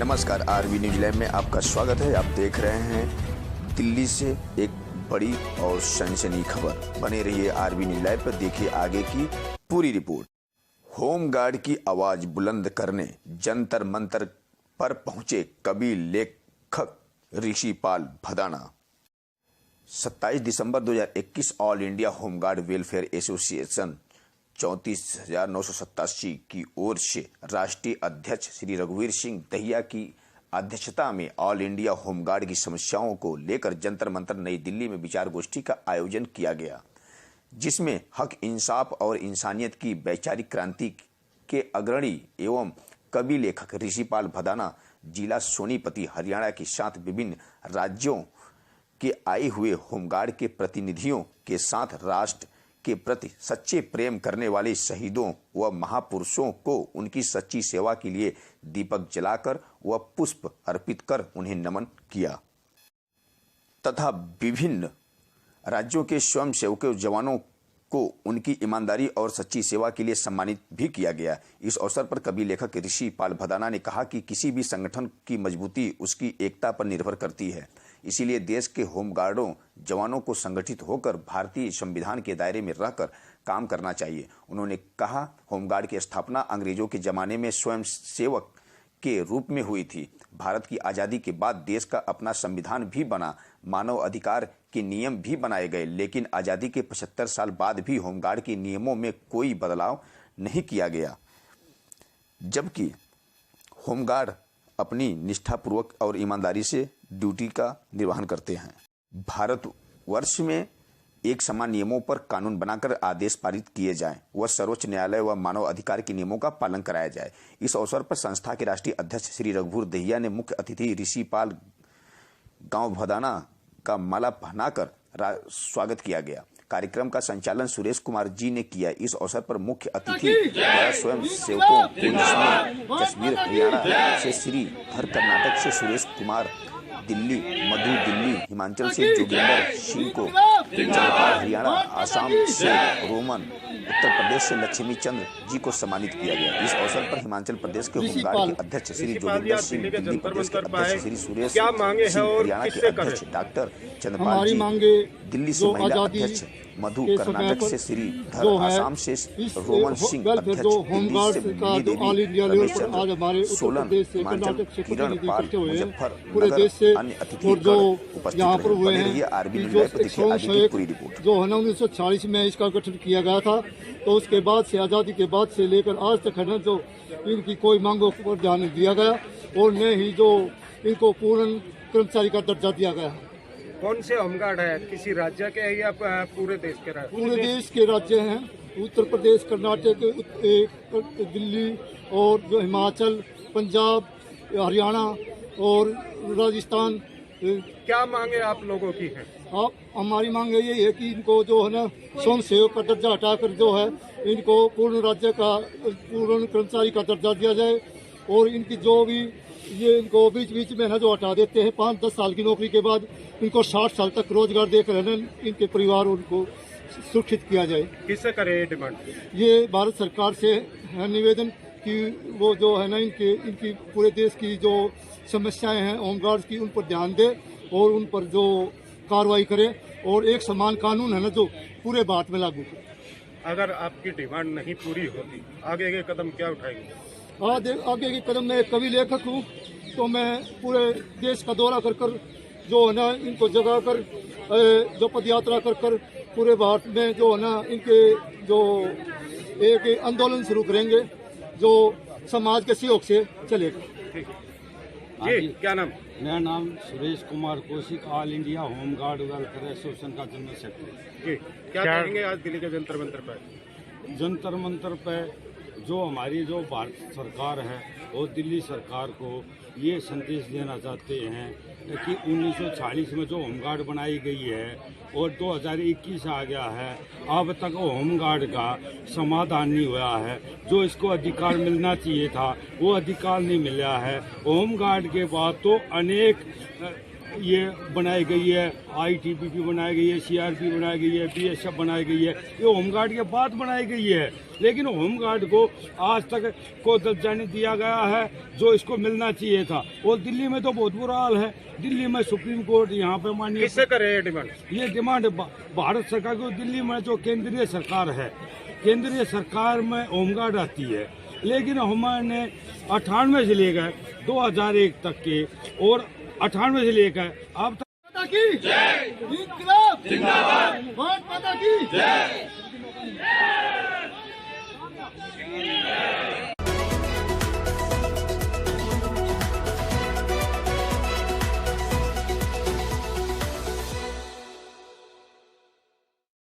नमस्कार, RB news lab में आपका स्वागत है। आप देख रहे हैं दिल्ली से एक बड़ी और सनसनी खबर। बने रहिए आरबी न्यूज लैब पर, देखिए आगे की पूरी रिपोर्ट। होमगार्ड की आवाज बुलंद करने जंतर मंतर पर पहुंचे कवि लेखक ऋषिपाल भदाना। 27 दिसंबर 2021 all India home guard welfare association 34,987 की ओर से राष्ट्रीय अध्यक्ष श्री रघुवीर सिंह दहिया की अध्यक्षता में ऑल इंडिया होमगार्ड की समस्याओं को लेकर जंतर मंतर नई दिल्ली में विचार गोष्ठी का आयोजन किया गया, जिसमें हक, इंसाफ और इंसानियत की वैचारिक क्रांति के अग्रणी एवं कवि लेखक ऋषिपाल भदाना जिला सोनीपति हरियाणा के साथ विभिन्न राज्यों के आए हुए होमगार्ड के प्रतिनिधियों के साथ राष्ट्र के प्रति सच्चे प्रेम करने वाले शहीदों व महापुरुषों को उनकी सच्ची सेवा के लिए दीपक जलाकर व पुष्प अर्पित कर उन्हें नमन किया तथा विभिन्न राज्यों के स्वयंसेवकों जवानों को उनकी ईमानदारी और सच्ची सेवा के लिए सम्मानित भी किया गया। इस अवसर पर कवि लेखक ऋषिपाल भदाना ने कहा कि किसी भी संगठन की मजबूती उसकी एकता पर निर्भर करती है, इसीलिए देश के होमगार्डों जवानों को संगठित होकर भारतीय संविधान के दायरे में रहकर काम करना चाहिए। उन्होंने कहा, होमगार्ड की स्थापना अंग्रेजों के जमाने में स्वयंसेवक के रूप में हुई थी। भारत की आज़ादी के बाद देश का अपना संविधान भी बना, मानव अधिकार के नियम भी बनाए गए, लेकिन आज़ादी के 75 साल बाद भी होमगार्ड के नियमों में कोई बदलाव नहीं किया गया, जबकि होमगार्ड अपनी निष्ठापूर्वक और ईमानदारी से ड्यूटी का निर्वहन करते हैं। भारतवर्ष में एक समान नियमों पर कानून बनाकर आदेश पारित किए जाएं व सर्वोच्च न्यायालय व मानव अधिकार के नियमों का पालन कराया जाए। इस अवसर पर संस्था के राष्ट्रीय अध्यक्ष श्री रघुवीर दहिया ने मुख्य अतिथि ऋषिपाल गांव भदाना का माला पहनाकर स्वागत किया गया। कार्यक्रम का संचालन सुरेश कुमार जी ने किया। इस अवसर पर मुख्य अतिथि द्वारा स्वयं सेवकों को, जिसमें कश्मीर हरियाणा से श्रीधर, कर्नाटक से सुरेश कुमार, दिल्ली मधु, दिल्ली हिमाचल से जोगिंदर सिंह को, झारखंड हरियाणा आसाम से रोमन, उत्तर प्रदेश से लक्ष्मी चंद्र जी को सम्मानित किया गया। इस अवसर पर हिमाचल प्रदेश के होमगार्ड के अध्यक्ष श्री जोगिंदर सिंह, दिल्ली प्रदेश के अध्यक्ष श्री सुरेश सिंह, हरियाणा के अध्यक्ष डॉक्टर चंद्रपाल जी, दिल्ली से महिला अध्यक्ष मधु, कर्नाटक से श्रीधर, आसाम से रोमन सिंह अध्यक्ष, दिल्ली से मिनी देवी, सोलन हिमाचल किरण पाल, मुजफ्फरनगर अन्य अतिथि उपस्थित रहे। आरबी न्यूज लैब पर देखिए आगे की पूरी रिपोर्ट। जो है ना 1940 में इसका गठन किया गया था, तो उसके बाद से आज़ादी के बाद से लेकर आज तक है ना, जो इनकी कोई मांगों पर ध्यान नहीं दिया गया और न ही जो इनको पूर्ण कर्मचारी का दर्जा दिया गया। कौन से होमगार्ड है, किसी राज्य के है या पूरे देश के? पूरे देश के राज्य हैं, उत्तर प्रदेश, कर्नाटक, दिल्ली और जो हिमाचल, पंजाब, हरियाणा और राजस्थान। क्या मांगे आप लोगों की है? हमारी मांग यही है कि इनको जो है ना स्वयं सेवक का दर्जा हटाकर जो है इनको पूर्ण राज्य का, पूर्ण कर्मचारी का दर्जा दिया जाए और इनकी जो भी ये इनको बीच बीच में ना जो हटा देते हैं 5-10 साल की नौकरी के बाद, इनको 60 साल तक रोजगार देकर है ना इनके परिवार उनको सुरक्षित किया जाए। किससे करे डिमांड? ये भारत सरकार से है निवेदन कि वो जो है ना इनकी पूरे देश की जो समस्याएं हैं होमगार्ड की, उन पर ध्यान दे और उन पर जो कार्रवाई करे और एक समान कानून है ना जो पूरे भारत में लागू करे। अगर आपकी डिमांड नहीं पूरी होती, आगे के कदम क्या उठाएंगे? आगे के कदम, मैं कवि लेखक हूँ, तो मैं पूरे देश का दौरा कर कर जो है ना इनको जगा कर, जो पद यात्रा कर कर पूरे भारत में जो है ना इनके जो एक आंदोलन शुरू करेंगे जो समाज के सहयोग से चलेगा। जी, क्या नाम? मेरा नाम Suresh Kumar Kaushik, all India home guard welfare association का जनरल सेक्रेटरी। जी, क्या कहेंगे आज दिल्ली के जंतर मंतर पर? जंतर मंतर पर जो हमारी जो भारत सरकार है और दिल्ली सरकार को ये संदेश देना चाहते हैं कि 1940 में जो होमगार्ड बनाई गई है और 2021 आ गया है, अब तक होमगार्ड का समाधान नहीं हुआ है। जो इसको अधिकार मिलना चाहिए था वो अधिकार नहीं मिला है। होमगार्ड के बाद तो अनेक ये बनाई गई है, ITBP बनाई गई है, CRP बनाई गई है, BSF बनाई गई है, ये होमगार्ड के बाद बनाई गई है। लेकिन होमगार्ड को आज तक को दर्जा नहीं दिया गया है जो इसको मिलना चाहिए था। और दिल्ली में तो बहुत बुरा हाल है। दिल्ली में सुप्रीम कोर्ट यहाँ पे मानिए किससे करे ये डिमांड? ये डिमांड भारत सरकार को, दिल्ली में जो केंद्रीय सरकार है, केंद्रीय सरकार में होमगार्ड आती है, लेकिन हमने 98 से लेकर 2001 तक के और 98 से लेकर अब तक माता की जय, इंकलाब जिंदाबाद, भारत माता की जय।